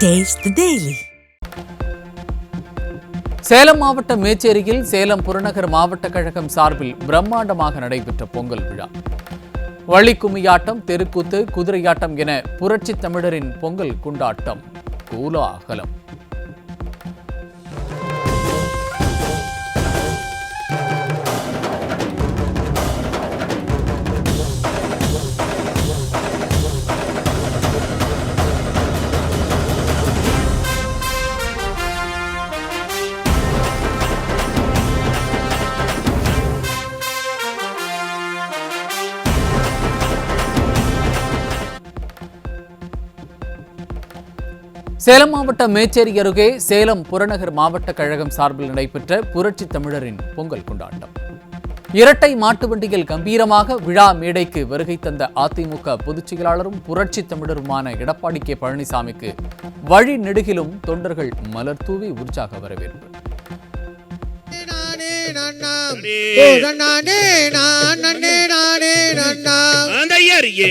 Taste the Daily. Salem மாவட்ட மேச்சேரியில் சேலம் புறநகர் மாவட்ட கழகம் சார்பில் பிரம்மாண்டமாக நடைபெற்ற பொங்கல் விழா. வள்ளிக்கும்மியாட்டம், தெருக்கூத்து, குதிரையாட்டம் என புரட்சி தமிழரின் பொங்கல் கொண்டாட்டம் கோலாகலம். சேலம் மாவட்ட மேச்சேரி அருகே சேலம் புறநகர் மாவட்ட கழகம் சார்பில் நடைபெற்ற புரட்சி தமிழரின் பொங்கல் கொண்டாட்டம். இரட்டை மாட்டு வண்டியில் கம்பீரமாக விழா மேடைக்கு வருகை தந்த அதிமுக பொதுச் செயலாளரும் புரட்சி தமிழருமான எடப்பாடி கே பழனிசாமிக்கு வழி நெடுகிலும் தொண்டர்கள் மலர் தூவி உற்சாக வரவேற்பு.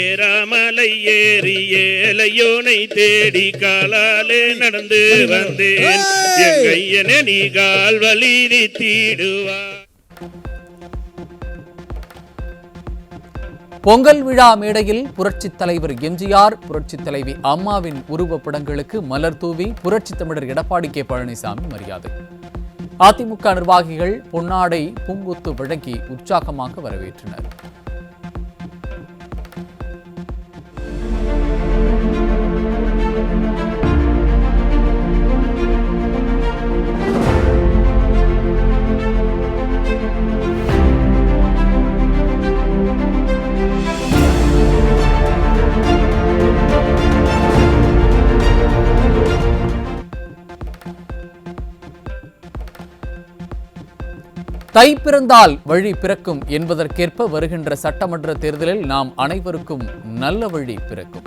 ஏறாமலை ஏறி ஏலையோனை தேடி காலாலே நடந்து வந்தேன் எங்கையனே நீ கால் வலி தீடுவா. பொங்கல் விழா மேடையில் புரட்சித் தலைவர் எம்ஜிஆர், புரட்சித் தலைவி அம்மாவின் உருவப்படங்களுக்கு மலர் தூவி புரட்சி தமிழர் எடப்பாடி கே பழனிசாமி மரியாதை. அதிமுக நிர்வாகிகள் பொன்னாடை, பூங்கொத்து வழங்கி உற்சாகமாக வரவேற்றனர். தை பிறந்தால் வழி பிறக்கும் என்பதற்கேற்ப வருகின்ற சட்டமன்ற தேர்தலில் நாம் அனைவருக்கும் நல்ல வழி பிறக்கும்.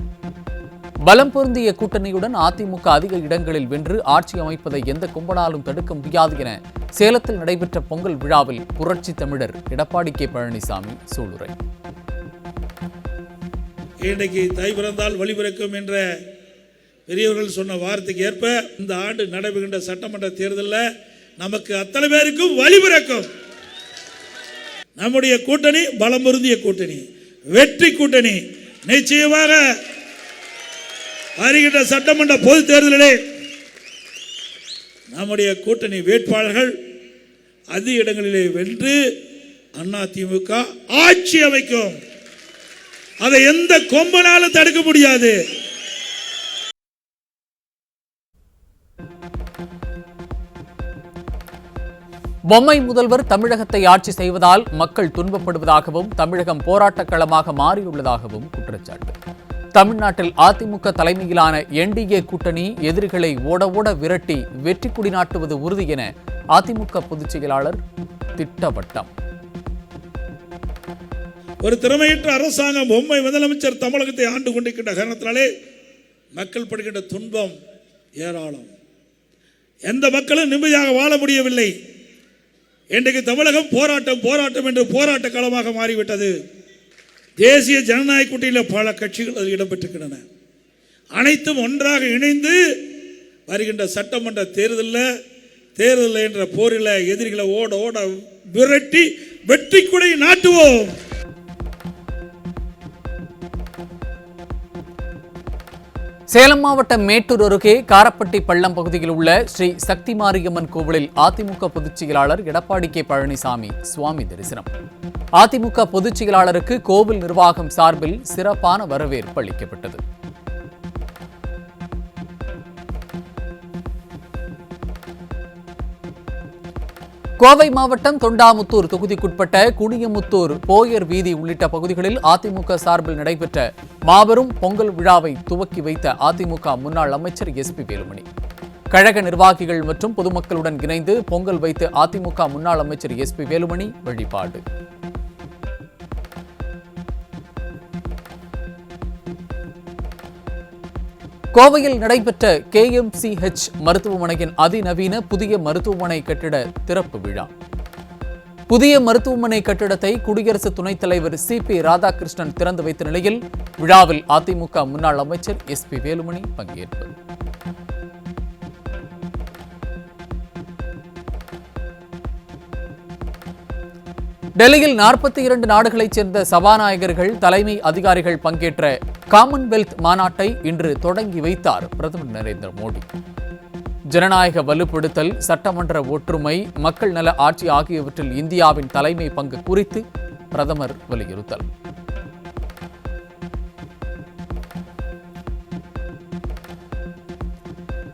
பலம் பொருந்திய கூட்டணியுடன் அதிமுக அதிக இடங்களில் வென்று ஆட்சி அமைப்பதை எந்த கும்பலாலும் தடுக்க முடியாது என சேலத்தில் நடைபெற்ற பொங்கல் விழாவில் புரட்சி தமிழர் எடப்பாடி கே பழனிசாமி சூளுரை. இன்றைக்கு தை பிறந்தால் வழி பிறக்கும் என்ற பெரியவர்கள் சொன்ன வார்த்தைக்கு ஏற்ப இந்த ஆண்டு நடைபெறுகின்ற சட்டமன்ற தேர்தலில் நமக்கு அத்தனை பேருக்கும் வழி பிறக்கும். நம்முடைய கூட்டணி பலம் பொருந்திய கூட்டணி, வெற்றி கூட்டணி. நிச்சயமாக வருகின்ற சட்டமன்ற பொது தேர்தலிலே நம்முடைய கூட்டணி வேட்பாளர்கள் அதிக இடங்களிலே வென்று அதிமுக ஆட்சி அமைக்கும். அதை எந்த கொம்பனாலும் தடுக்க முடியாது. பொம்மை முதல்வர் தமிழகத்தை ஆட்சி செய்வதால் மக்கள் துன்பப்படுவதாகவும் தமிழகம் போராட்டக் களமாக மாறியுள்ளதாகவும் குற்றச்சாட்டு. தமிழ்நாட்டில் அதிமுக தலைமையிலான என்டிஏ கூட்டணி எதிரிகளை ஓட ஓட விரட்டி வெற்றி கொடி நாட்டுவது உறுதி என அதிமுக பொதுச் செயலாளர் திட்டவட்டம். ஒரு திறமையற்ற அரசாங்கம் பொம்மை முதலமைச்சர் தமிழகத்தை ஆண்டு கொண்டிருக்கின்ற காரணத்தினாலே மக்கள் படுகின்ற துன்பம் ஏராளம். எந்த மக்களும் நிம்மதியாக வாழ முடியவில்லை. இன்றைக்கு தமிழகம் போராட்டம் போராட்டம் என்று போராட்ட களமாக மாறிவிட்டது. தேசிய ஜனநாயக கூட்டணியில் பல கட்சிகள் அதில் இடம்பெற்றிருக்கின்றன. அனைத்தும் ஒன்றாக இணைந்து வருகின்ற சட்டமன்ற தேர்தலில் என்ற போரில் எதிரிகளை ஓட ஓட விரட்டி வெற்றி கொடி நாட்டுவோம். சேலம் மாவட்டம் மேட்டூர் அருகே காரப்பட்டி பள்ளம் பகுதியில் உள்ள ஸ்ரீ சக்தி மாரியம்மன் கோவிலில் அதிமுக பொதுச் செயலாளர் எடப்பாடி கே பழனிசாமி சுவாமி தரிசனம். அதிமுக பொதுச் செயலாளருக்கு கோவில் நிர்வாகம் சார்பில் சிறப்பான வரவேற்பு அளிக்கப்பட்டது. கோவை மாவட்டம் தொண்டாமுத்தூர் தொகுதிக்குட்பட்ட குனியமுத்தூர், போயர் வீதி உள்ளிட்ட பகுதிகளில் அதிமுக சார்பில் நடைபெற்ற மாபெரும் பொங்கல் விழாவை துவக்கி வைத்த அதிமுக முன்னாள் அமைச்சர் எஸ்பி வேலுமணி. கழக நிர்வாகிகள் மற்றும் பொதுமக்களுடன் இணைந்து பொங்கல் வைத்து அதிமுக முன்னாள் அமைச்சர் எஸ்பி வேலுமணி வழிபாடு. கோவையில் நடைபெற்ற KMCH மருத்துவமனையின் அதிநவீன புதிய மருத்துவமனை கட்டிட திறப்பு விழா. புதிய மருத்துவமனை கட்டிடத்தை குடியரசு துணைத் தலைவர் CP ராதாகிருஷ்ணன் திறந்து வைத்த நிலையில் விழாவில் அதிமுக முன்னாள் அமைச்சர் SP வேலுமணி பங்கேற்பு. டெல்லியில் 42 நாடுகளைச் சேர்ந்த சபாநாயகர்கள் தலைமை அதிகாரிகள் பங்கேற்ற காமன்வெல்த் மாநாட்டை இன்று தொடங்கி வைத்தார் பிரதமர் நரேந்திர மோடி. ஜனநாயக வலுப்படுத்தல், சட்டமன்ற ஒற்றுமை, மக்கள் நல ஆட்சி ஆகியவற்றில் இந்தியாவின் தலைமை பங்கு குறித்து பிரதமர் வலியுறுத்தல்.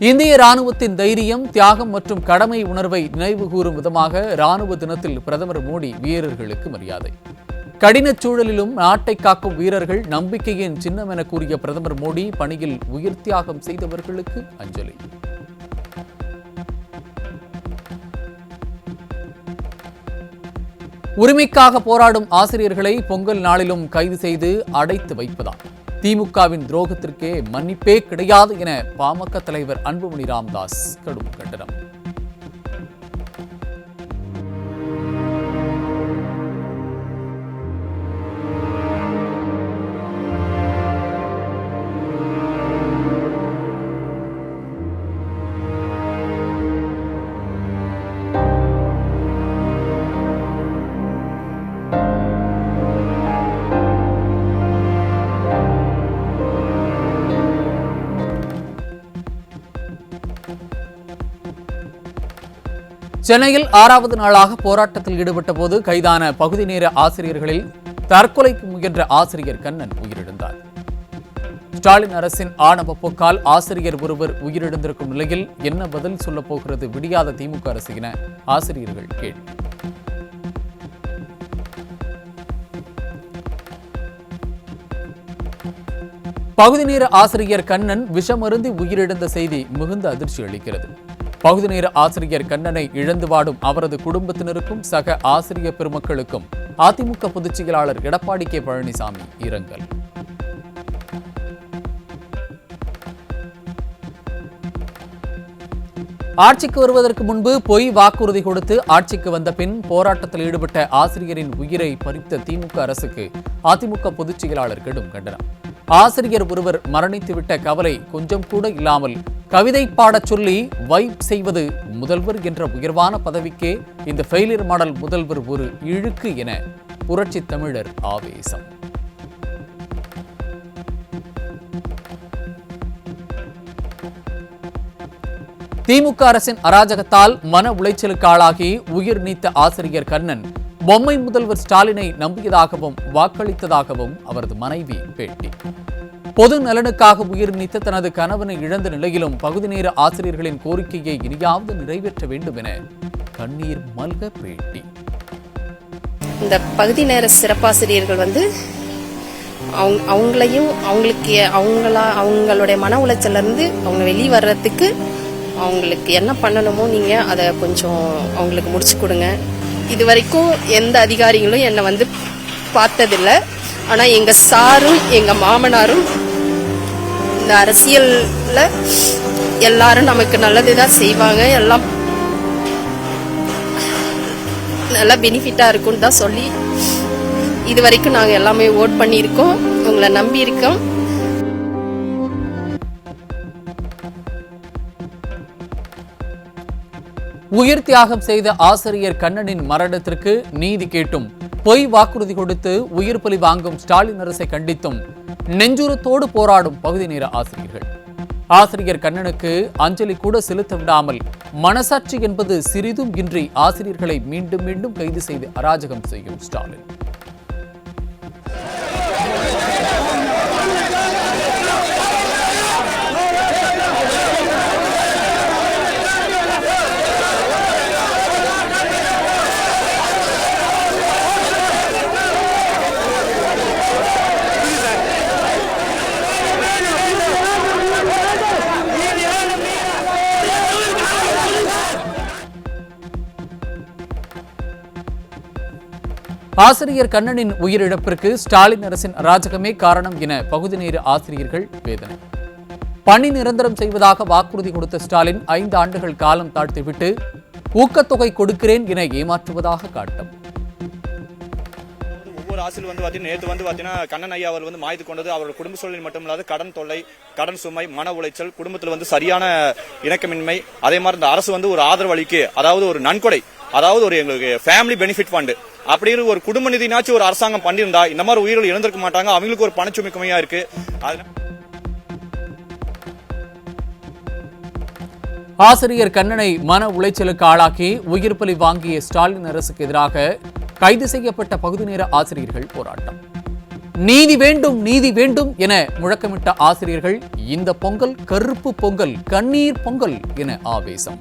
இந்திய ராணுவத்தின் தைரியம், தியாகம் மற்றும் கடமை உணர்வை நினைவுகூரும் விதமாக ராணுவ தினத்தில் பிரதமர் மோடி வீரர்களுக்கு மரியாதை. கடினச் சூழலிலும் நாட்டை காக்கும் வீரர்கள் நம்பிக்கையின் சின்னம் என கூறிய பிரதமர் மோடி பணியில் உயிர் தியாகம் செய்தவர்களுக்கு அஞ்சலி. உரிமைக்காக போராடும் ஆசிரியர்களை பொங்கல் நாளிலும் கைது செய்து அடைத்து வைப்பதால் திமுகவின் துரோகத்திற்கே மன்னிப்பே கிடையாது என பாமக தலைவர் அன்புமணி ராமதாஸ் கடும் கண்டனம். சென்னையில் 6வது நாளாக போராட்டத்தில் ஈடுபட்ட போது கைதான பகுதி நேர ஆசிரியர்களில் தற்கொலைக்கு முயன்ற ஆசிரியர் கண்ணன் உயிரிழந்தார். ஸ்டாலின் அரசின் ஆணவ போக்கால் ஆசிரியர் ஒருவர் உயிரிழந்திருக்கும் நிலையில் என்ன பதில் சொல்லப் போகிறது விடியாத திமுக அரசு என ஆசிரியர்கள் கேள்வி. பகுதி நேர ஆசிரியர் கண்ணன் விஷமருந்தி உயிரிழந்த செய்தி மிகுந்த அதிர்ச்சி அளிக்கிறது. பகுதி நேர ஆசிரியர் கண்ணனை இழந்து வாடும் அவரது குடும்பத்தினருக்கும் சக ஆசிரியர் பெருமக்களுக்கும் அதிமுக பொதுச் செயலாளர் எடப்பாடி கே பழனிசாமி இரங்கல். ஆட்சிக்கு வருவதற்கு முன்பு பொய் வாக்குறுதி கொடுத்து ஆட்சிக்கு வந்த பின் போராட்டத்தில் ஈடுபட்ட ஆசிரியரின் உயிரை பறித்த திமுக அரசுக்கு அதிமுக பொதுச் செயலாளர் கடும் கண்டனம். ஆசிரியர் ஒருவர் மரணித்துவிட்ட கவலை கொஞ்சம் கூட இல்லாமல் கவிதை பாடச் சொல்லி வைப் செய்வது முதல்வர் என்ற உயர்வான பதவிக்கே இந்த ஃபெயிலியர் மாடல் முதல்வர் ஒரு இழுக்கு என புரட்சி தமிழர் ஆவேசம். திமுக அரசின் அராஜகத்தால் மன உளைச்சலுக்கு ஆளாகி உயிர் நீத்த ஆசிரியர் கண்ணன் பொம்மை முதல்வர் ஸ்டாலினை நம்பியதாகவும் வாக்களித்ததாகவும் அவரது மனைவி பேட்டி. பொது நலனுக்காக உயிர் நீத்த தனது கணவனை இழந்த நிலையிலும் பகுதி நேர ஆசிரியர்களின் கோரிக்கையை இனியாவது நிறைவேற்ற வேண்டும் என கண்ணீர் மல்க பேட்டி. இந்த பகுதி நேர சிறப்பாசிரியர்கள் அவங்களையும் அவங்களுடைய மன உளைச்சல்ல இருந்து அவங்க வெளியே வர்றதுக்கு அவங்களுக்கு என்ன பண்ணணுமோ நீங்க அதை கொஞ்சம் அவங்களுக்கு முடிச்சு கொடுங்க. இது வரைக்கும் எந்த அதிகாரிகளும் என்னை பார்த்ததில்லை. ஆனா எங்க சாரும் எங்க மாமனாரும் இந்த அரசியல்ல எல்லாரும் நமக்கு நல்லதுதான் செய்வாங்க, எல்லாம் நல்லா பெனிஃபிட்டா இருக்கும்னு தான் சொல்லி இது வரைக்கும் நாங்க எல்லாமே ஓட் பண்ணியிருக்கோம், உங்களை நம்பி இருக்கோம். உயிர் தியாகம் செய்த ஆசிரியர் கண்ணனின் மரணத்திற்கு நீதி கேட்டும் பொய் வாக்குறுதி கொடுத்து உயிர் பலி வாங்கும் ஸ்டாலின் அரசை கண்டித்தும் நெஞ்சுரத்தோடு போராடும் பகுதி நேர ஆசிரியர்கள். ஆசிரியர் கண்ணனுக்கு அஞ்சலி கூட செலுத்த விடாமல் மனசாட்சி என்பது சிறிதும் இன்றி ஆசிரியர்களை மீண்டும் மீண்டும் கைது செய்து அராஜகம் செய்யும் ஸ்டாலின். ஆசிரியர் கண்ணனின் உயிரிழப்பிற்கு ஸ்டாலின் அரசின் அராஜகமே காரணம் என பகுதி நேர ஆசிரியர்கள் வேதனை. பணி நிரந்தரம் செய்வதாக வாக்குறுதி கொடுத்த ஸ்டாலின் 5 ஆண்டுகள் காலம் தாழ்த்திவிட்டு ஊக்கத்தொகை கொடுக்கிறேன் என ஏமாற்றுவதாக காட்டும். ஒவ்வொரு ஆசிரியர் நேற்று கண்ணன் ஐயா அவர் மாய்த்து கொண்டது அவரோட குடும்ப சூழலில் மட்டுமில்லாத கடன் தொல்லை, கடன் சுமை, மன உளைச்சல், குடும்பத்தில் சரியான இணக்கமின்மை, அதே மாதிரி இந்த அரசு ஒரு ஆதரவு அளிக்க, அதாவது ஒரு நன்கொடை அதாவது ஒரு எங்களுக்கு ஃபேமிலி பெனிஃபிட் ஃபண்ட் அப்படின்னு ஒரு குடும்ப நிதினாச்சும் ஒரு அரசாங்கம் பண்ணியிருந்தா இந்த மாதிரி உயிர்கள் இழந்திருக்க மாட்டாங்க. அவங்களுக்கு ஒரு பணச்சுமையா இருக்கு. ஆசிரியர் கண்ணனை மன உளைச்சலுக்கு ஆளாக்கி உயிர் பலி வாங்கிய ஸ்டாலின் அரசுக்கு எதிராக கைது செய்யப்பட்ட பகுதி நேர ஆசிரியர்கள் போராட்டம். நீதி வேண்டும், நீதி வேண்டும் என முழக்கமிட்ட ஆசிரியர்கள் இந்த பொங்கல் கருப்பு பொங்கல், கண்ணீர் பொங்கல் என ஆவேசம்.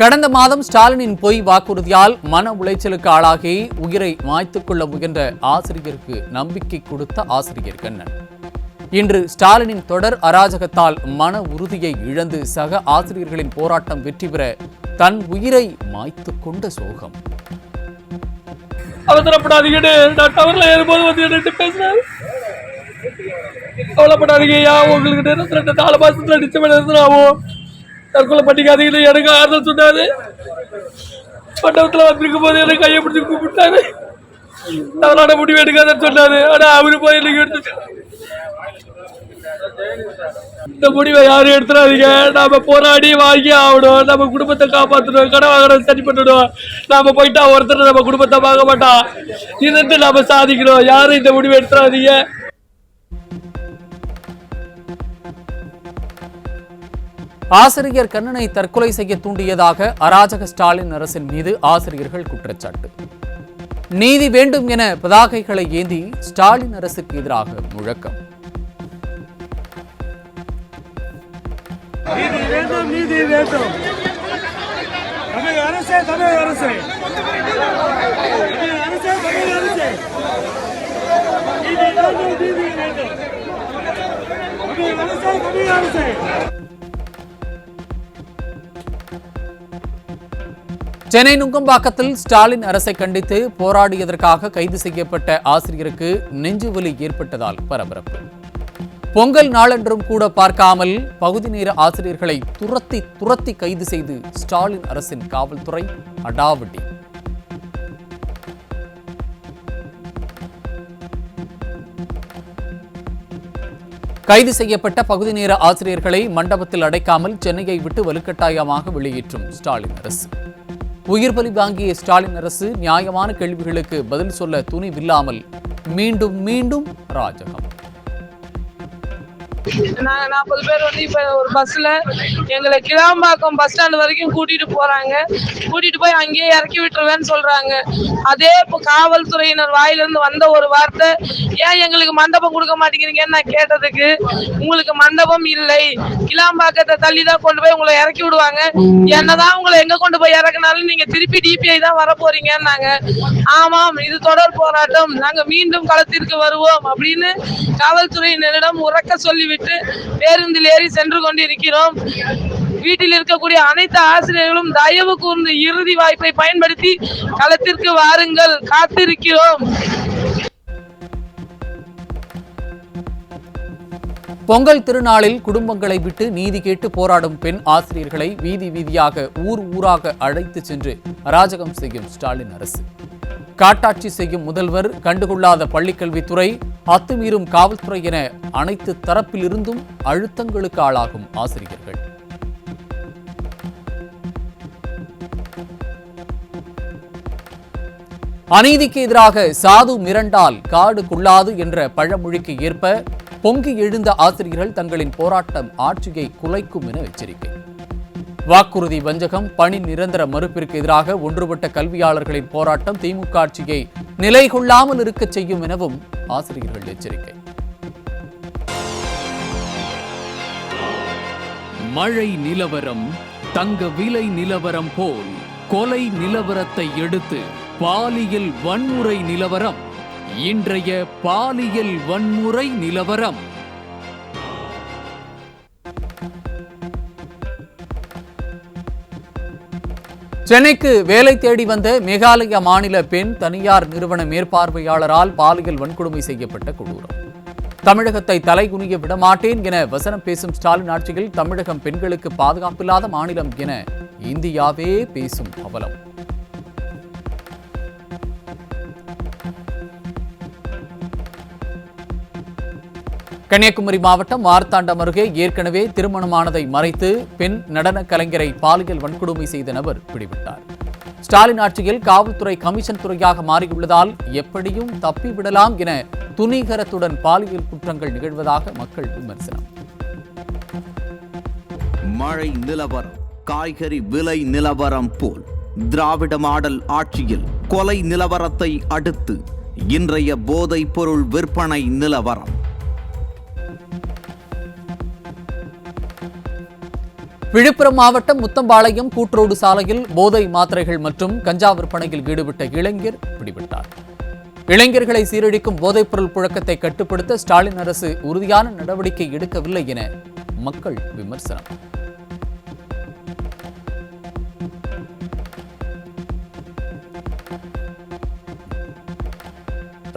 கடந்த மாதம் ஸ்டாலினின் பொய் வாக்குறுதியால் மன உளைச்சலுக்கு ஆளாகி உயிரை மாய்த்துக் கொள்ள முயன்ற ஆசிரியருக்கு நம்பிக்கை கொடுத்த ஆசிரியர் கண்ணன் இன்று ஸ்டாலினின் தொடர் அராஜகத்தால் மன உறுதியை இழந்து சக ஆசிரியர்களின் போராட்டம் வெற்றி பெற தன் உயிரை மாய்த்துக் கொண்ட சோகம். அவசரப்படாதீங்கன்னு நான் டவர்ல ஏறும்போது வந்து பேசுறேன். கவலைப்படாதீங்க, உங்களுக்கு 4 மாசத்துல நிச்சயம் ஆகும். தற்கொலை பண்ணிக்காதீங்கன்னு எனக்கு ஆறுதல் சொன்னாரு. மண்டபத்தில் வந்திருக்கும் போது எனக்கு கையை பிடிச்சி கூப்பிட்டாரு. தவறான முடிவு எடுக்காதன்னு சொன்னாரு. ஆனா அவரு போய் எனக்கு எடுத்து இந்த முடிவை யாரும் எடுத்துடாதீங்க. நாம போராடி வாங்கி ஆகணும். நம்ம குடும்பத்தை காப்பாற்றணும். கடன் வாங்குறத சரி பண்ணணும். நாம போயிட்டா ஒருத்தர் நம்ம குடும்பத்தை பார்க்க மாட்டான். இருந்து நாம சாதிக்கணும். யாரும் இந்த முடிவை எடுத்துடாதீங்க. ஆசிரியர் கண்ணனை தற்கொலை செய்ய தூண்டியதாக அராஜக ஸ்டாலின் அரசின் மீது ஆசிரியர்கள் குற்றச்சாட்டு. நீதி வேண்டும் என பதாகைகளை ஏந்தி ஸ்டாலின் அரசுக்கு எதிராக முழக்கம். நீதி வேண்டும், நீதி வேண்டும். தமிழக அரசே, தமிழக அரசே, தமிழக அரசே, தமிழக அரசே, நீதி வேண்டும், நீதி வேண்டும். தமிழக அரசே, தமிழக அரசே. சென்னை நுங்கம்பாக்கத்தில் ஸ்டாலின் அரசை கண்டித்து போராடியதற்காக கைது செய்யப்பட்ட ஆசிரியருக்கு நெஞ்சுவலி ஏற்பட்டதால் பரபரப்பு. பொங்கல் நாளன்றும் கூட பார்க்காமல் பகுதி நேர ஆசிரியர்களை துரத்தி கைது செய்து ஸ்டாலின் அரசின் காவல்துறை அடாவடி. கைது செய்யப்பட்ட பகுதி நேர ஆசிரியர்களை மண்டபத்தில் அடைக்காமல் சென்னையை விட்டு வலுக்கட்டாயமாக வெளியேற்றும் ஸ்டாலின் அரசு. உயிர் பலி வாங்கிய ஸ்டாலின் அரசு நியாயமான கேள்விகளுக்கு பதில் சொல்ல துணிவில்லாமல் மீண்டும் மீண்டும் அராஜகம். நாங்க 40 பேர் வந்து இப்ப ஒரு பஸ்ல எங்களை கிளாம்பாக்கம் பஸ் ஸ்டாண்ட் வரைக்கும் கூட்டிட்டு போறாங்க. கூட்டிட்டு போய் அங்கேயே இறக்கி விட்டுருவேன்னு சொல்றாங்க. அதே இப்போ காவல்துறையினர் வாயிலிருந்து வந்த ஒரு வார்த்தை, ஏன் எங்களுக்கு மண்டபம் கொடுக்க மாட்டேங்கிறீங்கன்னு நான் கேட்டதுக்கு, உங்களுக்கு மண்டபம் இல்லை, கிளாம்பாக்கத்தை தள்ளி தான் கொண்டு போய் உங்களை இறக்கி விடுவாங்க. என்னதான் உங்களை எங்க கொண்டு போய் இறக்குனாலும் நீங்க திருப்பி டிபிஐ தான் வர போறீங்கன்னாங்க. ஆமாம், இது தொடர் போராட்டம், நாங்க மீண்டும் களத்திற்கு வருவோம் அப்படின்னு காவல்துறையினரிடம் உறக்க சொல்லிவிட்டு பேருந்தில் ஏறி சென்று கொண்டிருக்கிறோம். வீட்டில் இருக்கக்கூடிய அனைத்து ஆசிரியர்களும் தயவு கூர்ந்து இறுதி வாய்ப்பை பயன்படுத்தி களத்திற்கு வாருங்கள், காத்திருக்கிறோம். பொங்கல் திருநாளில் குடும்பங்களை விட்டு நீதி கேட்டு போராடும் பெண் ஆசிரியர்களை வீதி வீதியாக ஊராக அழைத்து சென்று அராஜகம் செய்யும் ஸ்டாலின் அரசு. காட்டாட்சி செய்யும் முதல்வர், கண்டுகொள்ளாத பள்ளிக்கல்வித்துறை, அத்துமீறும் காவல்துறை என அனைத்து தரப்பிலிருந்தும் அழுத்தங்களுக்கு ஆளாகும் ஆசிரியர்கள். அநீதிக்கு எதிராக சாது மிரண்டால் காடு கொள்ளாது என்ற பழமொழிக்கு ஏற்ப பொங்கி எழுந்த ஆசிரியர்கள் தங்களின் போராட்டம் ஆட்சியை குலைக்கும் என எச்சரிக்கை. வாக்குறுதி வஞ்சகம், பணி நிரந்தர மறுப்பிற்கு எதிராக ஒன்றுபட்ட கல்வியாளர்களின் போராட்டம் திமுக ஆட்சியை நிலை கொள்ளாமல் இருக்க செய்யும் எனவும் ஆசிரியர்கள் எச்சரிக்கை. மழை நிலவரம், தங்க விலை நிலவரம் போல் கொலை நிலவரத்தை எடுத்து பாலியல் வன்முறை நிலவரம். இன்றைய பாலியல் வன்முறை நிலவரம். சென்னைக்கு வேலை தேடி வந்த மேகாலயா மாநில பெண் தனியார் நிறுவன மேற்பார்வையாளரால் பாலியல் வன்கொடுமை செய்யப்பட்ட கொடூரம். தமிழகத்தை தலைகுனிய விடமாட்டேன் என வசனம் பேசும் ஸ்டாலின் ஆட்சியில் தமிழகம் பெண்களுக்கு பாதுகாப்பில்லாத மாநிலம் என இந்தியாவே பேசும் அவலம். கன்னியாகுமரி மாவட்டம் மார்த்தாண்டம் அருகே ஏற்கனவே திருமணமானதை மறைத்து பெண் நடன கலைஞரை பாலியல் வன்கொடுமை செய்த நபர் பிடிபட்டார். ஸ்டாலின் ஆட்சியில் காவல்துறை கமிஷன் துறையாக மாறியுள்ளதால் எப்படியும் தப்பிவிடலாம் என துணிகரத்துடன் பாலியல் குற்றங்கள் நிகழ்வதாக மக்கள் விமர்சனம். மழை நிலவரம், காய்கறி விலை நிலவரம் போல் திராவிட மாடல் ஆட்சியில் கொலை நிலவரத்தை அடுத்து இன்றைய போதைப் பொருள் விற்பனை நிலவரம். விழுப்புரம் மாவட்டம் முத்தம்பாளையம் கூட்ரோடு சாலையில் போதை மாத்திரைகள் மற்றும் கஞ்சா விற்பனையில் ஈடுபட்ட இளைஞர் பிடிபட்டார். இளைஞர்களை சீரழிக்கும் போதைப்பொருள் புழக்கத்தை கட்டுப்படுத்த ஸ்டாலின் அரசு உறுதியான நடவடிக்கை எடுக்கவில்லை என மக்கள் விமர்சனம்.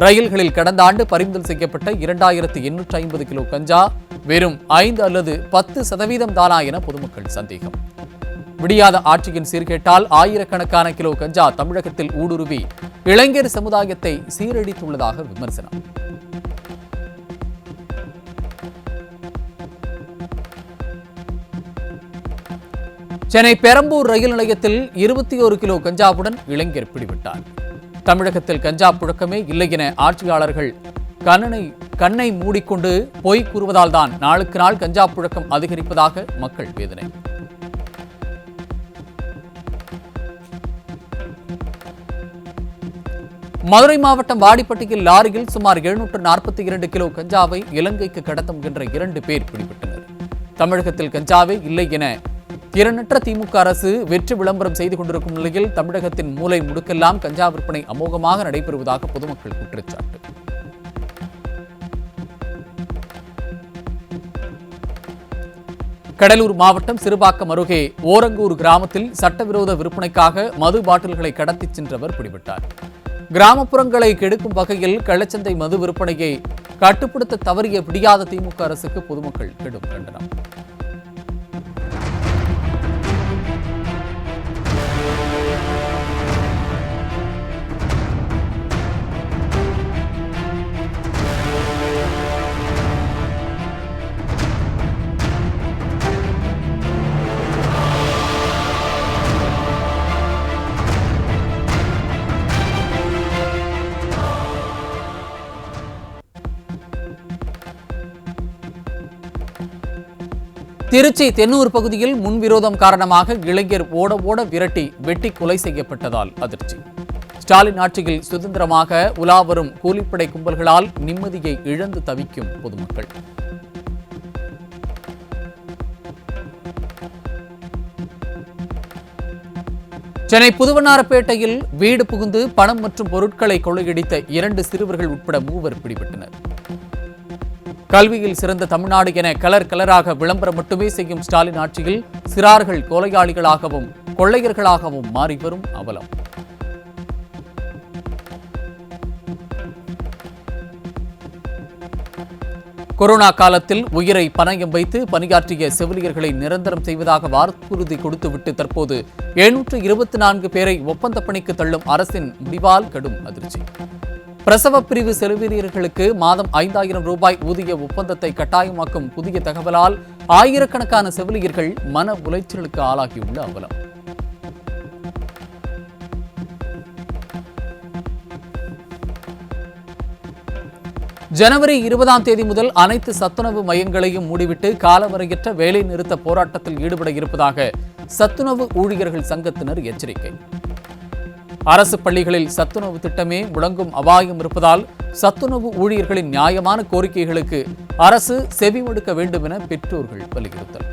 ரயில்களில் கடந்த ஆண்டு பறிமுதல் செய்யப்பட்ட 2850 கிலோ கஞ்சா வெறும் 5 அல்லது 10% தானா என பொதுமக்கள் சந்தேகம். விடியாத ஆட்சியின் சீர்கேட்டால் ஆயிரக்கணக்கான கிலோ கஞ்சா தமிழகத்தில் ஊடுருவி இளைஞர் சமுதாயத்தை சீரழித்துள்ளதாக விமர்சனம். சென்னை பெரம்பூர் ரயில் நிலையத்தில் 21 கிலோ கஞ்சாவுடன் இளைஞர் பிடிபட்டார். தமிழகத்தில் கஞ்சா புழக்கமே இல்லை என ஆட்சியாளர்கள் கண்ணை மூடிக்கொண்டு பொய் கூறுவதால் தான் நாளுக்கு நாள் கஞ்சா புழக்கம் அதிகரிப்பதாக மக்கள் வேதனை. மதுரை மாவட்டம் வாடிப்பட்டியில் லாரியில் சுமார் 742 கிலோ கஞ்சாவை இலங்கைக்கு கடத்த முயன்ற 2 பேர் பிடிபட்டனர். தமிழகத்தில் கஞ்சாவே இல்லை என திறனற்ற திமுக அரசு வெற்றி விளம்பரம் செய்து கொண்டிருக்கும் நிலையில் தமிழகத்தின் மூலை முடுக்கெல்லாம் கஞ்சா விற்பனை அமோகமாக நடைபெறுவதாக பொதுமக்கள் குற்றச்சாட்டு. கடலூர் மாவட்டம் சிறுபாக்கம் அருகே ஓரங்கூர் கிராமத்தில் சட்டவிரோத விற்பனைக்காக மது பாட்டில்களை கடத்திச் சென்றவர் பிடிபட்டார். கிராமப்புறங்களை கெடுக்கும் வகையில் கள்ளச்சந்தை மது விற்பனையை கட்டுப்படுத்த தவறிய விடியாத திமுக அரசுக்கு பொதுமக்கள் கடும் கண்டனம். திருச்சி தென்னூர் பகுதியில் முன்விரோதம் காரணமாக இளைஞர் ஓட விரட்டி வெட்டி கொலை செய்யப்பட்டதால் அதிர்ச்சி. ஸ்டாலின் ஆட்சியில் சுதந்திரமாக உலா வரும் கூலிப்படை கும்பல்களால் நிம்மதியை இழந்து தவிக்கும் பொதுமக்கள். சென்னை புதுவண்ணாரப்பேட்டையில் வீடு புகுந்து பணம் மற்றும் பொருட்களை கொள்ளையடித்த 2 சிறுவர்கள் உட்பட 3 பிடிபட்டனர். கல்வியில் சிறந்த தமிழ்நாடு என கலராக விளம்பரம் மட்டுமே செய்யும் ஸ்டாலின் ஆட்சியில் சிறார்கள் கொலையாளிகளாகவும் கொள்ளையர்களாகவும் மாறி வரும் அவலம். கொரோனா காலத்தில் உயிரை பணயம் வைத்து பணியாற்றிய செவிலியர்களை நிரந்தரம் செய்வதாக வாக்குறுதி கொடுத்துவிட்டு தற்போது 724 பேரை ஒப்பந்த பணிக்கு தள்ளும் அரசின் முடிவால் கடும் அதிர்ச்சி. பிரசவ பிரிவு செவிலியர்களுக்கு மாதம் 5000 ரூபாய் ஊதிய ஒப்பந்தத்தை கட்டாயமாக்கும் புதிய தகவலால் ஆயிரக்கணக்கான செவிலியர்கள் மன உளைச்சலுக்கு ஆளாகியுள்ள அவலம். ஜனவரி 20ஆம் தேதி முதல் அனைத்து சத்துணவு மையங்களையும் மூடிவிட்டு காலவரையற்ற வேலை நிறுத்த போராட்டத்தில் ஈடுபட இருப்பதாக சத்துணவு ஊழியர்கள் சங்கத்தினர் எச்சரிக்கை. அரசு பள்ளிகளில் சத்துணவு திட்டமே முடங்கும் அபாயம் இருப்பதால் சத்துணவு ஊழியர்களின் நியாயமான கோரிக்கைகளுக்கு அரசு செவிமடுக்க வேண்டும் என பெற்றோர்கள் வலியுறுத்தல்.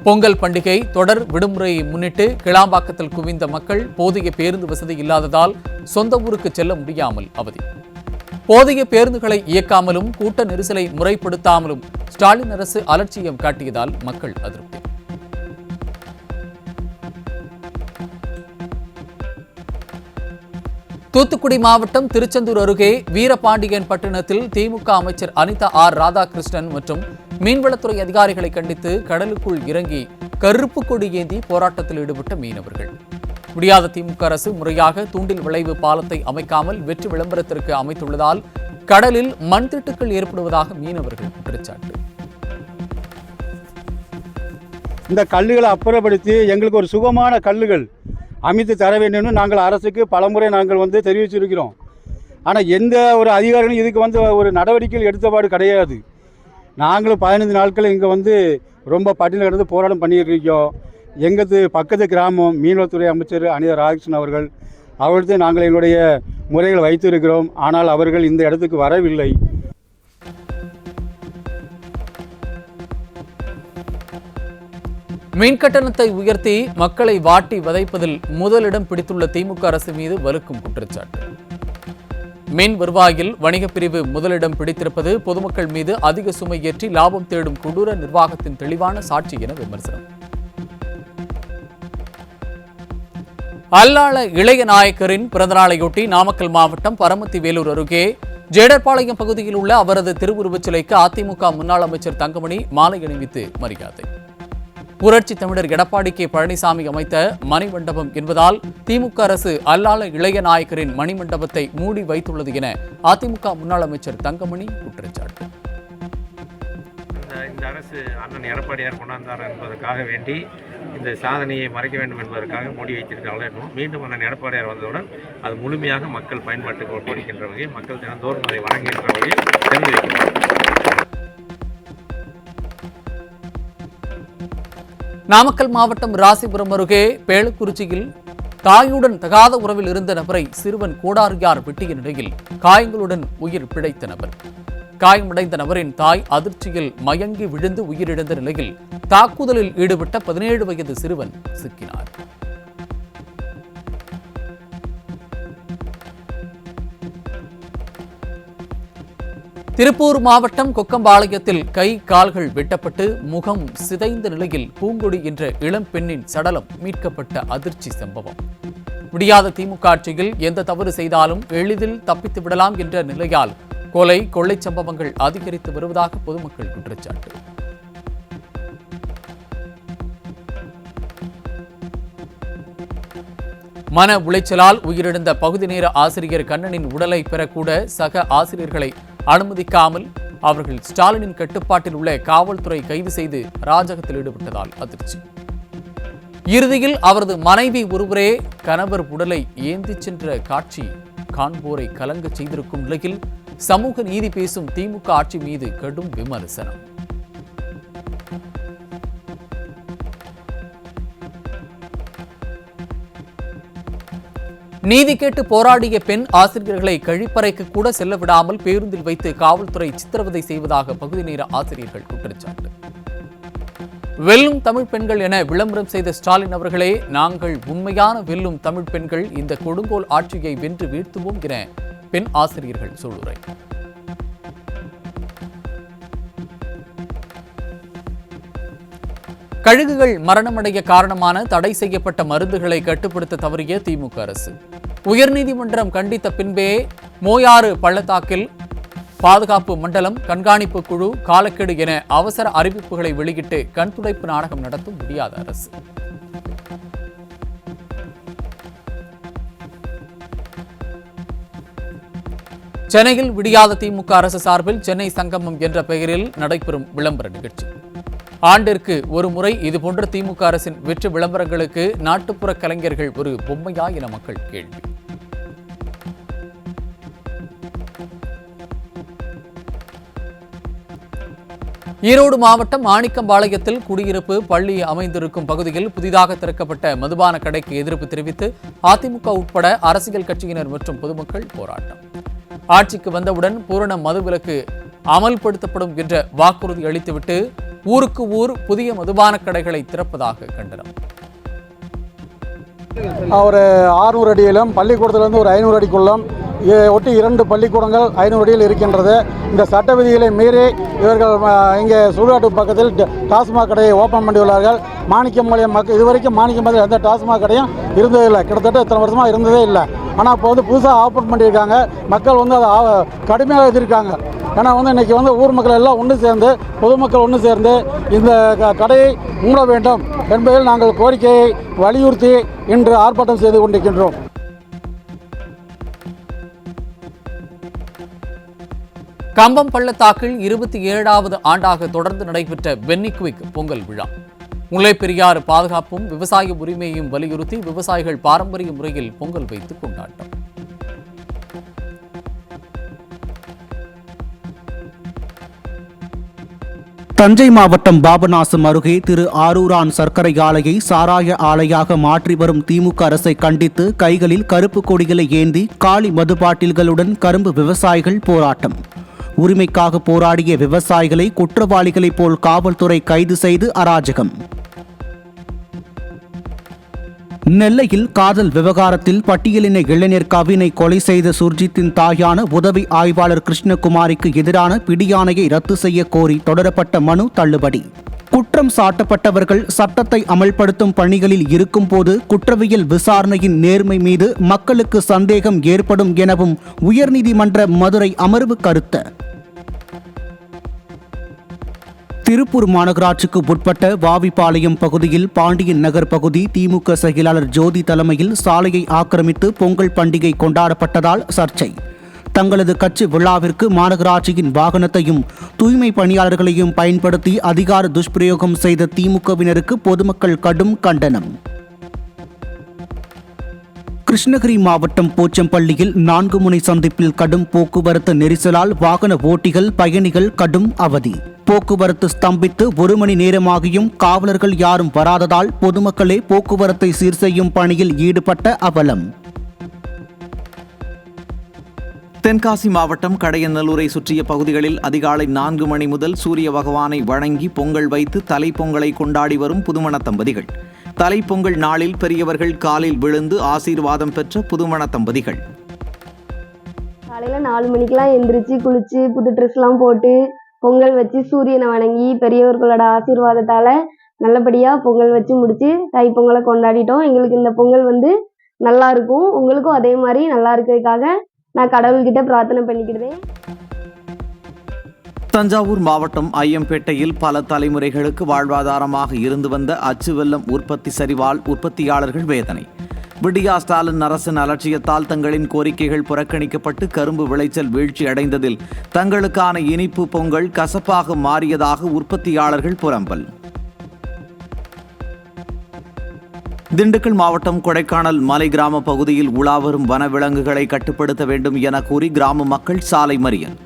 பொங்கல் பண்டிகை தொடர் விடுமுறையை முன்னிட்டு கிளாம்பாக்கத்தில் குவிந்த மக்கள் போதிய பேருந்து வசதி இல்லாததால் சொந்த ஊருக்கு செல்ல முடியாமல் அவதி. போதிய பேருந்துகளை இயக்காமலும் கூட்ட நெரிசலை முறைப்படுத்தாமலும் ஸ்டாலின் அரசு அலட்சியம் காட்டியதால் மக்கள் அதிருப்தி. தூத்துக்குடி மாவட்டம் திருச்செந்தூர் அருகே வீரபாண்டியன் பட்டினத்தில் திமுக அமைச்சர் அனிதா ஆர் ராதாகிருஷ்ணன் மற்றும் மீன்வளத்துறை அதிகாரிகளை கண்டித்து கடலுக்குள் இறங்கி கருப்பு கொடி ஏந்தி போராட்டத்தில் ஈடுபட்ட மீனவர்கள். முடியாத திமுக அரசு முறையாக தூண்டில் விளைவு பாலத்தை அமைக்காமல் வெற்றி விளம்பரத்திற்கு அமைத்துள்ளதால் கடலில் மண் திட்டுக்கள் ஏற்படுவதாக மீனவர்கள் குற்றச்சாட்டு. இந்த கல்லுகளை அப்புறப்படுத்தி எங்களுக்கு ஒரு சுகமான கல்லுகள் அமைத்து தர வேண்டும் நாங்கள் அரசுக்கு பலமுறை நாங்கள் தெரிவிச்சிருக்கிறோம். ஆனால் எந்த ஒரு அதிகாரிகளும் இதுக்கு ஒரு நடவடிக்கைகள் எடுத்தபாடு கிடையாது. நாங்களும் 15 நாட்கள் இங்கே ரொம்ப பட்டியல் கிடந்து போராட்டம் பண்ணிட்டு இருக்கோம். எங்களது பக்கத்து கிராமம் மீன்வளத்துறை அமைச்சர் அனிதா ராதாகிருஷ்ணன் அவர்களுக்கு நாங்கள் எங்களுடைய முறைகள் வைத்திருக்கிறோம். ஆனால் அவர்கள் இந்த இடத்துக்கு வரவில்லை. மின் கட்டணத்தை உயர்த்தி மக்களை வாட்டி வதைப்பதில் முதலிடம் பிடித்துள்ள திமுக அரசு மீது வலுக்கும் குற்றச்சாட்டு. மின் வருவாயில் வணிகப் பிரிவு முதலிடம் பிடித்திருப்பது பொதுமக்கள் மீது அதிக சுமை ஏற்றி லாபம் தேடும் கொடூர நிர்வாகத்தின் தெளிவான சாட்சி என விமர்சனம். அல்லாள இளைய நாயக்கரின் பிறந்தநாளையொட்டி நாமக்கல் மாவட்டம் பரமத்தி வேலூர் அருகே ஜேடர்பாளையம் பகுதியில் உள்ள அவரது திருவுருவச் சிலைக்கு அதிமுக முன்னாள் அமைச்சர் தங்கமணி மாலை அணிவித்து மரியாதை. புரட்சி தமிழர் எடப்பாடி கே பழனிசாமி அமைத்த மணிமண்டபம் என்பதால் திமுக அரசு அல்லாள இளைய நாயக்கரின் மணிமண்டபத்தை மூடி வைத்துள்ளது என அதிமுக முன்னாள் அமைச்சர் தங்கமணி குற்றச்சாட்டு. இந்த அரசு அண்ணன் எடப்பாடியார் கொண்டாந்தார் என்பதற்காக வேண்டி இந்த சாதனையை மறைக்க வேண்டும் என்பதற்காக மூடி வைத்திருக்கிறார்கள். மீண்டும் அண்ணன் எடப்பாடியார் வந்தவுடன் அது முழுமையாக மக்கள் பயன்பாட்டுக்கு ஒப்படைக்கின்ற வகையில் மக்கள் தினந்தோறும் அதை வழங்குகின்ற வகையில் திறந்து வைக்கிறார். நாமக்கல் மாவட்டம் ராசிபுரம் அருகே பேளுக்குறிச்சியில் தாயுடன் தகாத உறவில் இருந்த நபரை சிறுவன் கோடாரியார் வெட்டிய நிலையில் காயங்களுடன் உயிர் பிழைத்த நபர். காயமடைந்த நபரின் தாய் அதிர்ச்சியில் மயங்கி விழுந்து உயிரிழந்த நிலையில் தாக்குதலில் ஈடுபட்ட 17 வயது சிறுவன் சிக்கினார். திருப்பூர் மாவட்டம் கொக்கம்பாளையத்தில் கை கால்கள் வெட்டப்பட்டு முகம் சிதைந்த நிலையில் பூங்கொடி என்ற இளம் பெண்ணின் சடலம் மீட்கப்பட்ட அதிர்ச்சி சம்பவம். முடியாத திமுக ஆட்சியில் எந்த தவறு செய்தாலும் எளிதில் தப்பித்து விடலாம் என்ற நிலையால் கொலை கொள்ளை சம்பவங்கள் அதிகரித்து வருவதாக பொதுமக்கள் குற்றச்சாட்டு. மன உளைச்சலால் உயிரிழந்த பகுதி நேர ஆசிரியர் கண்ணனின் உடலை பெறக்கூட சக ஆசிரியர்களை அனுமதிக்காமல் அவர்கள் ஸ்டாலினின் கட்டுப்பாட்டில் உள்ள காவல்துறை கைது செய்து அராஜகத்தில் ஈடுபட்டதால் அதிர்ச்சி. இறுதியில் அவரது மனைவி ஒருவரே கணவர் உடலை ஏந்திச் சென்ற காட்சி காண்போரை கலங்கச் செய்திருக்கும் நிலையில் சமூக நீதி பேசும் திமுக ஆட்சி மீது கடும் விமர்சனம். நீதி கேட்டு போராடிய பெண் ஆசிரியர்களை கழிப்பறைக்கு கூட செல்ல விடாமல் பேருந்தில் வைத்து காவல்துறை சித்திரவதை செய்வதாக பகுதி நேர ஆசிரியர்கள் குற்றச்சாட்டு. வெல்லும் தமிழ் பெண்கள் என விளம்பரம் செய்த ஸ்டாலின் அவர்களே, நாங்கள் உண்மையான வெல்லும் தமிழ் பெண்கள், இந்த கொடுங்கோல் ஆட்சியை வென்று வீழ்த்துவோம் என பெண் ஆசிரியர்கள் சொல்லுரை. கழுகுகள் மரணமடைய காரணமான தடை செய்யப்பட்ட மருந்துகளை கட்டுப்படுத்த தவறிய திமுக அரசு. உயர்நீதிமன்றம் கண்டித்த பின்பே மோயாறு பள்ளத்தாக்கில் பாதுகாப்பு மண்டலம், கண்காணிப்பு குழு, காலக்கெடு என அவசர அறிவிப்புகளை வெளியிட்டு கண்துடைப்பு நாடகம் நடத்தும் முடியாத அரசு. சென்னையில் விடியாத திமுக அரசு சார்பில் சென்னை சங்கமம் என்ற பெயரில் நடைபெறும் விளம்பர நிகழ்ச்சி. ஆண்டிற்கு ஒரு முறை இதுபோன்ற திமுக அரசின் வெற்றி விளம்பரங்களுக்கு நாட்டுப்புற கலைஞர்கள் ஒரு பொம்மையா என மக்கள் கேள்வி. ஈரோடு மாவட்டம் ஆணிக்கம்பாளையத்தில் குடியிருப்பு பள்ளி அமைந்திருக்கும் பகுதியில் புதிதாக திறக்கப்பட்ட மதுபான கடைக்கு எதிர்ப்பு தெரிவித்து அதிமுக உட்பட அரசியல் கட்சியினர் மற்றும் பொதுமக்கள் போராட்டம். ஆட்சிக்கு வந்தவுடன் பூரண மதுவிலக்கு அமல்படுத்தப்படும் என்ற வாக்குறுதி அளித்துவிட்டு ஊருக்கு ஊர் புதிய மதுபான கடைகளை திறப்பதாக கண்டனம். ஒரு 600 அடியிலும் பள்ளிக்கூடத்திலிருந்து ஒரு 500 அடிக்குள்ளும் ஒட்டி 2 பள்ளிக்கூடங்கள் 500 அடியில் இருக்கின்றது. இந்த சட்ட விதிகளை மீறி இவர்கள் இங்கே சுடுகாட்டு பக்கத்தில் டாஸ்மாக் கடையை ஓப்பன் பண்ணியுள்ளார்கள். மாணிக்கம்பாளையம் மக்கள் இதுவரைக்கும் மாணிக்கம்பாளையம் எந்த டாஸ்மாக் கடையும் இருந்ததில்லை. கிட்டத்தட்ட இத்தனை வருஷமாக இருந்ததே இல்லை. ஆனால் இப்போ புதுசாக ஓப்பன் பண்ணியிருக்காங்க. மக்கள் அதை கடுமையாக எதிர்க்காங்க. ஏன்னா இன்றைக்கி ஊர் மக்கள் எல்லாம் ஒன்று சேர்ந்து, பொதுமக்கள் ஒன்று சேர்ந்து இந்த கடையை மூட வேண்டும் என்பதில் நாங்கள் கோரிக்கையை வலியுறுத்தி இன்று ஆர்ப்பாட்டம் செய்து கொண்டிருக்கின்றோம். கம்பம் பள்ளத்தாக்கில் 27வது ஆண்டாக தொடர்ந்து நடைபெற்ற பென்னிக்விக் பொங்கல் விழா. முல்லைப்பெரியாறு பாதுகாப்பும் விவசாய உரிமையையும் வலியுறுத்தி விவசாயிகள் பாரம்பரிய முறையில் பொங்கல் வைத்து கொண்டாட்டம். தஞ்சை மாவட்டம் பாபநாசம் அருகே திரு ஆரூரான் சர்க்கரை ஆலையை சாராய ஆலையாக மாற்றி வரும் திமுக அரசை கண்டித்து கைகளில் கருப்பு கொடிகளை ஏந்தி காலி மது பாட்டில்களுடன் கரும்பு விவசாயிகள் போராட்டம். உரிமைக்காக போராடிய விவசாயிகளை குற்றவாளிகளைப் போல் காவல்துறை கைது செய்து அராஜகம். நெல்லையில் காதல் விவகாரத்தில் பட்டியலின இளைஞர் கவினை கொலை செய்த சுர்ஜித்தின் தாயான உதவி ஆய்வாளர் கிருஷ்ணகுமாரிக்கு எதிரான பிடியாணையை ரத்து செய்ய கோரி தொடரப்பட்ட மனு தள்ளுபடி. குற்றம் சாட்டப்பட்டவர்கள் சட்டத்தை அமல்படுத்தும் பணிகளில் இருக்கும்போது குற்றவியல் விசாரணையின் நேர்மை மீது மக்களுக்கு சந்தேகம் ஏற்படும் எனவும் உயர்நீதிமன்ற மதுரை அமர்வு கருத்து. திருப்பூர் மாநகராட்சிக்கு உட்பட்ட வாவிப்பாளையம் பகுதியில் பாண்டியன் நகர் பகுதி திமுக செயலாளர் ஜோதி தலைமையில் சாலையை ஆக்கிரமித்து பொங்கல் பண்டிகை கொண்டாடப்பட்டதால் சர்ச்சை. தங்களது கட்சி விழாவிற்கு மாநகராட்சியின் வாகனத்தையும் தூய்மை பணியாளர்களையும் பயன்படுத்தி அதிகார துஷ்பிரயோகம் செய்த திமுகவினருக்கு பொதுமக்கள் கடும் கண்டனம். கிருஷ்ணகிரி மாவட்டம் போச்சம்பள்ளியில் 4 முனை சந்திப்பில் கடும் போக்குவரத்து நெரிசலால் வாகன ஓட்டிகள் பயணிகள் கடும் அவதி. போக்குவரத்து ஸ்தம்பித்து 1 மணி நேரமாகியும் காவலர்கள் யாரும் வராததால் பொதுமக்களே போக்குவரத்தை சீர் செய்யும் பணியில் ஈடுபட்ட அவலம். தென்காசி மாவட்டம் கடையநல்லூரை சுற்றிய பகுதிகளில் அதிகாலை 4 மணி முதல் சூரிய பகவானை வணங்கி பொங்கல் வைத்து தலைப்பொங்கலை கொண்டாடி வரும் புதுமண தம்பதிகள். தலைப்பொங்கல் நாளில் பெரியவர்கள் காலில் விழுந்து ஆசீர்வாதம் பெற்ற புதுமண தம்பதிகள். காலையில் 4 மணிக்கெலாம் எந்திரிச்சு குளிச்சு புது ட்ரெஸ்லாம் போட்டு பொங்கல் வச்சு சூரியனை வணங்கி பெரியவர்களோட ஆசீர்வாதத்தால் நல்லபடியாக பொங்கல் வச்சு முடித்து தைப்பொங்கலை கொண்டாடிட்டோம். எங்களுக்கு இந்த பொங்கல் நல்லா இருக்கும். உங்களுக்கும் அதே மாதிரி நல்லா இருக்கிறதுக்காக நான் கடவுள்கிட்ட பிரார்த்தனை பண்ணிக்கிறேன். தஞ்சாவூர் மாவட்டம் ஐயம்பேட்டையில் பல தலைமுறைகளுக்கு வாழ்வாதாரமாக இருந்து வந்த அச்சு வெல்லம் உற்பத்தி சரிவால் உற்பத்தியாளர்கள் வேதனை. விடியா ஸ்டாலின் அரசின் அலட்சியத்தால் தங்களின் கோரிக்கைகள் புறக்கணிக்கப்பட்டு கரும்பு விளைச்சல் வீழ்ச்சி அடைந்ததில் தங்களுக்கான இனிப்பு பொங்கல் கசப்பாக மாறியதாக உற்பத்தியாளர்கள் புலம்பல். திண்டுக்கல் மாவட்டம் கொடைக்கானல் மலை கிராம பகுதியில் உலாவரும் வனவிலங்குகளை கட்டுப்படுத்த வேண்டும் என கூறி கிராம மக்கள் சாலை மறியல்.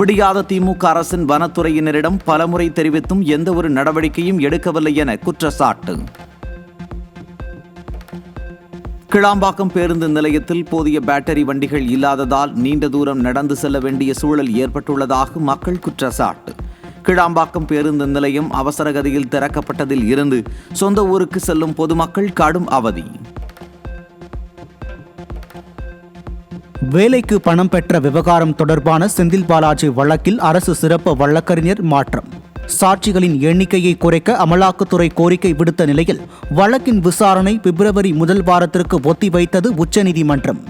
விடியாத திமுக அரசின் வனத்துறையினரிடம் பலமுறை தெரிவித்தும் எந்த ஒரு நடவடிக்கையும் எடுக்கவில்லை என குற்றச்சாட்டு. கிளாம்பாக்கம் பேருந்து நிலையத்தில் போதிய பேட்டரி வண்டிகள் இல்லாததால் நீண்ட தூரம் நடந்து செல்ல வேண்டிய சூழல் ஏற்பட்டுள்ளதாக மக்கள் குற்றச்சாட்டு. கிளாம்பாக்கம் பேருந்து நிலையம் அவசரகதியில் திறக்கப்பட்டதில் இருந்து சொந்த ஊருக்கு செல்லும் பொதுமக்கள் கடும் அவதி. வேலைக்கு பணம் பெற்ற விவகாரம் தொடர்பான செந்தில் பாலாஜி வழக்கில் அரசு சிறப்பு வழக்கறிஞர் மாற்றம். சாட்சிகளின் எண்ணிக்கையை குறைக்க அமலாக்கத்துறை கோரிக்கை விடுத்த நிலையில் வழக்கின் விசாரணை பிப்ரவரி 1 வாரத்திற்கு ஒத்திவைத்தது உச்சநீதிமன்றம்.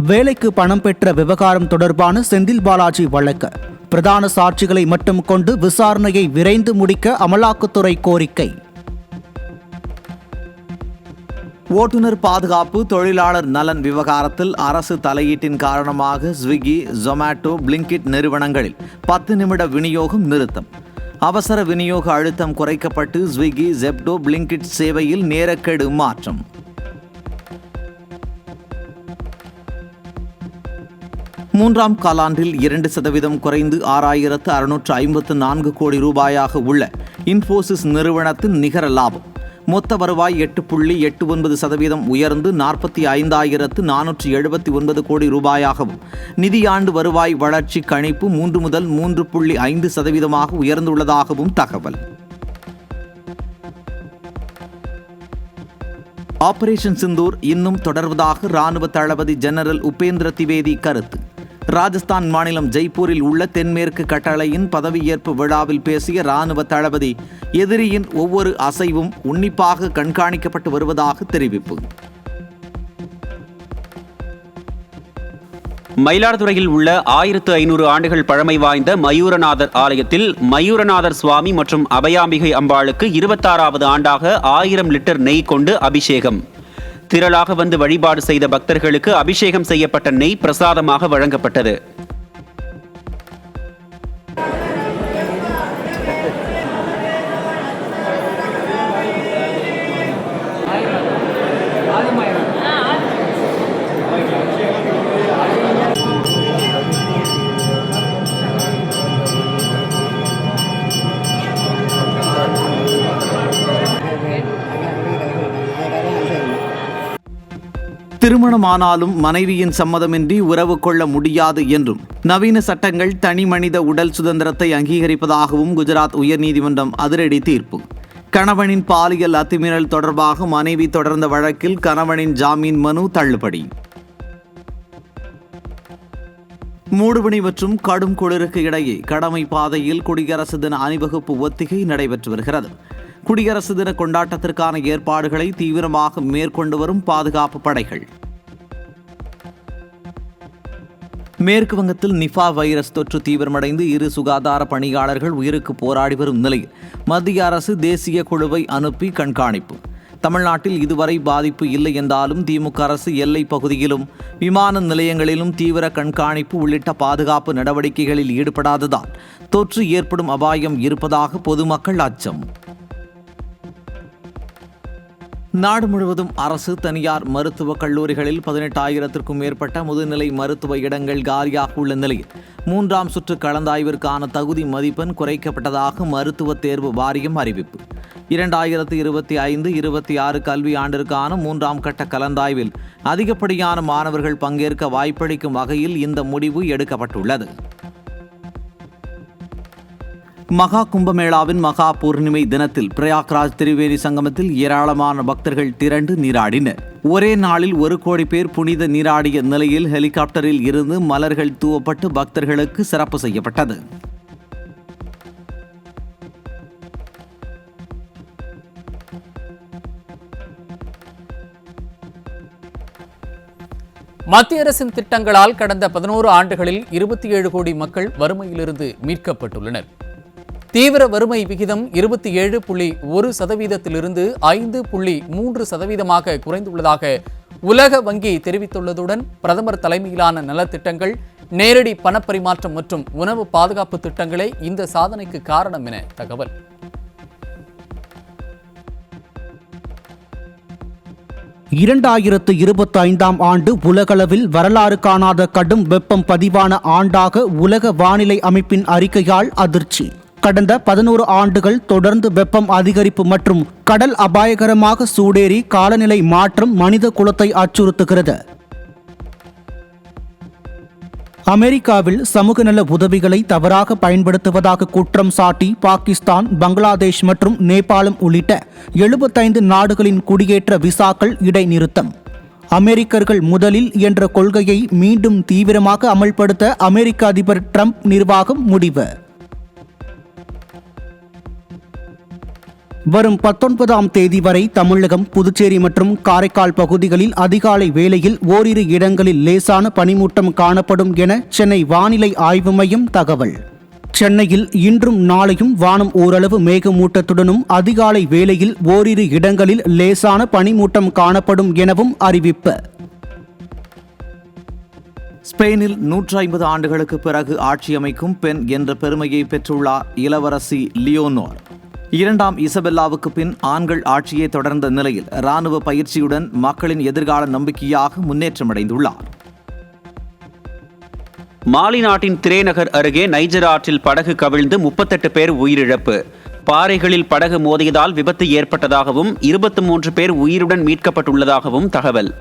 வேலைக்கு பணம் பெற்ற விவகாரம் தொடர்பான செந்தில் பாலாஜி வழக்கு பிரதான சாட்சிகளை மட்டும் கொண்டு விசாரணையை விரைந்து முடிக்க அமலாக்கத்துறை கோரிக்கை. ஓட்டுநர் பாதுகாப்பு தொழிலாளர் நலன் விவகாரத்தில் அரசு தலையீட்டின் காரணமாக ஸ்விக்கி, ஜொமேட்டோ, பிளிங்கிட் நிறுவனங்களில் 10 நிமிட விநியோகம் நிறுத்தம். அவசர விநியோக அழுத்தம் குறைக்கப்பட்டு ஸ்விக்கி, ஜெப்டோ, பிளிங்கிட் சேவையில் நேரக்கெடு மாற்றம். மூன்றாம் காலாண்டில் 2% குறைந்து 6,654 கோடி ரூபாயாக உள்ள இன்ஃபோசிஸ் நிறுவனத்தின் நிகர லாபம். மொத்த வருவாய் 8.89% உயர்ந்து 45,479 கோடி ரூபாயாகவும், நிதியாண்டு வருவாய் வளர்ச்சி கணிப்பு 3 முதல் 3.5% உயர்ந்துள்ளதாகவும் தகவல். ஆபரேஷன் சிந்தூர் இன்னும் தொடர்வதாக ராணுவ தளபதி ஜெனரல் உபேந்திர திவேதி கருத்து. ராஜஸ்தான் மாநிலம் ஜெய்ப்பூரில் உள்ள தென்மேற்கு கட்டளையின் பதவியேற்பு விழாவில் பேசிய ராணுவ தளபதி எதிரியின் ஒவ்வொரு அசைவும் உன்னிப்பாக கண்காணிக்கப்பட்டு வருவதாக தெரிவிப்பு. மயிலாடுதுறையில் உள்ள 1500 ஆண்டுகள் பழமை வாய்ந்த மயூரநாதர் ஆலயத்தில் மயூரநாதர் சுவாமி மற்றும் அபயாம்பிகை அம்பாளுக்கு 26வது ஆண்டாக 1000 லிட்டர் நெய் கொண்டு அபிஷேகம். திரளாக வந்து வழிபாடு செய்த பக்தர்களுக்கு அபிஷேகம் செய்யப்பட்ட நெய் பிரசாதமாக வழங்கப்பட்டது. திருமணமானாலும் மனைவியின் சம்மதமின்றி உறவு கொள்ள முடியாது என்றும் நவீன சட்டங்கள் தனி மனித உடல் சுதந்திரத்தை அங்கீகரிப்பதாகவும் குஜராத் உயர்நீதிமன்றம் அதிரடி தீர்ப்பு. கணவனின் பாலியல் அத்துமீறல் தொடர்பாக மனைவி தொடர்ந்த வழக்கில் கணவனின் ஜாமீன் மனு தள்ளுபடி. மூடுபனி மற்றும் கடும் குளிருக்கு இடையே கடமை பாதையில் குடியரசு தின அணிவகுப்பு ஒத்திகை நடைபெற்று வருகிறது. குடியரசு தின கொண்டாட்டத்திற்கான ஏற்பாடுகளை தீவிரமாக மேற்கொண்டு வரும் பாதுகாப்பு படைகள். மேற்கு வங்கத்தில் நிஃபா வைரஸ் தொற்று தீவிரமடைந்து 2 சுகாதார பணியாளர்கள் உயிருக்கு போராடி வரும் நிலையில் மத்திய அரசு தேசிய குழுவை அனுப்பி கண்காணிப்பு. தமிழ்நாட்டில் இதுவரை பாதிப்பு இல்லை என்றாலும் திமுக அரசு எல்லை பகுதியிலும் விமான நிலையங்களிலும் தீவிர கண்காணிப்பு உள்ளிட்ட பாதுகாப்பு நடவடிக்கைகளில் ஈடுபடாததால் தொற்று ஏற்படும் அபாயம் இருப்பதாக பொதுமக்கள் அச்சம். நாடு முழுவதும் அரசு தனியார் மருத்துவக் கல்லூரிகளில் 18,000க்கும் மேற்பட்ட முதுநிலை மருத்துவ இடங்கள் காலியாக உள்ள நிலையில் 3ஆம் சுற்று கலந்தாய்விற்கான தகுதி மதிப்பெண் குறைக்கப்பட்டதாக மருத்துவ தேர்வு வாரியம் அறிவிப்பு. 2025-26 கல்வி ஆண்டிற்கான 3ஆம் கட்ட கலந்தாய்வில் அதிகப்படியான மாணவர்கள் பங்கேற்க வாய்ப்பளிக்கும் வகையில் இந்த முடிவு எடுக்கப்பட்டுள்ளது. மகா கும்பமேளாவின் மகா பூர்ணிமை தினத்தில் பிரயாக்ராஜ் திரிவேணி சங்கமத்தில் ஏராளமான பக்தர்கள் திரண்டு நீராடினர். ஒரே நாளில் 1 கோடி பேர் புனித நீராடிய நிலையில் ஹெலிகாப்டரில் இருந்து மலர்கள் தூவப்பட்டு பக்தர்களுக்கு சிறப்பு செய்யப்பட்டது. மத்திய அரசின் திட்டங்களால் கடந்த 11 ஆண்டுகளில் 27 கோடி மக்கள் வறுமையிலிருந்து மீட்கப்பட்டுள்ளனர். தீவிர வறுமை விகிதம் 27.1%இலிருந்து 5.3%ஆக குறைந்துள்ளதாக உலக வங்கி தெரிவித்துள்ளதுடன் பிரதமர் தலைமையிலான நலத்திட்டங்கள், நேரடி பணப்பரிமாற்றம் மற்றும் உணவு பாதுகாப்பு திட்டங்களே இந்த சாதனைக்கு காரணம் என தகவல். இரண்டாயிரத்து 25ஆம் ஆண்டு உலகளவில் வரலாறு காணாத கடும் வெப்பம் பதிவான ஆண்டாக உலக வானிலை அமைப்பின் அறிக்கையால் அதிர்ச்சி. கடந்த 11 ஆண்டுகள் தொடர்ந்து வெப்பம் அதிகரிப்பு மற்றும் கடல் அபாயகரமாக சூடேறி காலநிலை மாற்றம் மனித குலத்தை அச்சுறுத்துகிறது. அமெரிக்காவில் சமூக நல உதவிகளை தவறாக பயன்படுத்துவதாக குற்றம் சாட்டி பாகிஸ்தான், பங்களாதேஷ் மற்றும் நேபாளம் உள்ளிட்ட 75 நாடுகளின் குடியேற்ற விசாக்கள் இடைநிறுத்தம். அமெரிக்கர்கள் முதலில் என்ற கொள்கையை மீண்டும் தீவிரமாக அமல்படுத்த அமெரிக்க அதிபர் ட்ரம்ப் நிர்வாகம் முடிவு. வரும் 19ஆம் தேதி வரை தமிழகம், புதுச்சேரி மற்றும் காரைக்கால் பகுதிகளில் அதிகாலை வேளையில் ஓரிரு இடங்களில் லேசான பனிமூட்டம் காணப்படும் என சென்னை வானிலை ஆய்வு மையம் தகவல். சென்னையில் இன்றும் நாளையும் வானம் ஓரளவு மேகமூட்டத்துடனும் அதிகாலை வேளையில் ஓரிரு இடங்களில் லேசான பனிமூட்டம் காணப்படும் எனவும் அறிவிப்பு. ஸ்பெயினில் 150 ஆண்டுகளுக்கு பிறகு ஆட்சி அமைக்கும் பெண் என்ற பெருமையை பெற்றுள்ளார் இளவரசி லியோனோர். 2ஆம் இசபெல்லாவுக்கு பின் ஆண்கள் ஆட்சியை தொடர்ந்த நிலையில் இராணுவ பயிற்சியுடன் மக்களின் எதிர்கால நம்பிக்கையாக முன்னேற்றமடைந்துள்ளார். மாலி நாட்டின் திரேநகர் அருகே நைஜர் ஆற்றில் படகு கவிழ்ந்து 38 பேர் உயிரிழப்பு. பாறைகளில் படகு மோதியதால் விபத்து ஏற்பட்டதாகவும் 23 பேர் உயிருடன் மீட்கப்பட்டுள்ளதாகவும் தகவல்.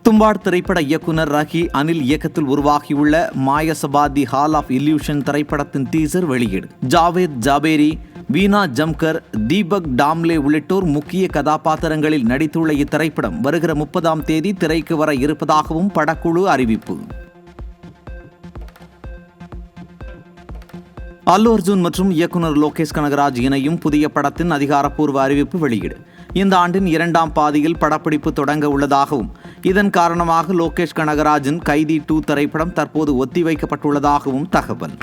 தும்பாட் திரைப்பட இயக்குனர் ரஹி அனில் இயக்கத்தில் உருவாகியுள்ள மாயசபா தி ஹால் ஆஃப் இல்யூஷன் திரைப்படத்தின் டீசர் வெளியீடு. ஜாவேத் ஜாபேரி, வீணா ஜம்கர், தீபக் டாம்லே உள்ளிட்டோர் முக்கிய கதாபாத்திரங்களில் நடித்துள்ள இத்திரைப்படம் வருகிற 30ஆம் தேதி திரைக்கு வர இருப்பதாகவும் படக்குழு அறிவிப்பு. அல்லு அர்ஜுன் மற்றும் இயக்குனர் லோகேஷ் கனகராஜ் இணையும் புதிய படத்தின் அதிகாரப்பூர்வ அறிவிப்பு வெளியீடு. இந்த ஆண்டின் 2ஆம் பாதியில் படப்பிடிப்பு தொடங்க உள்ளதாகவும் இதன் காரணமாக லோகேஷ் கனகராஜின் கைதி 2 திரைப்படம் தற்போது ஒத்திவைக்கப்பட்டுள்ளதாகவும் தகவல்.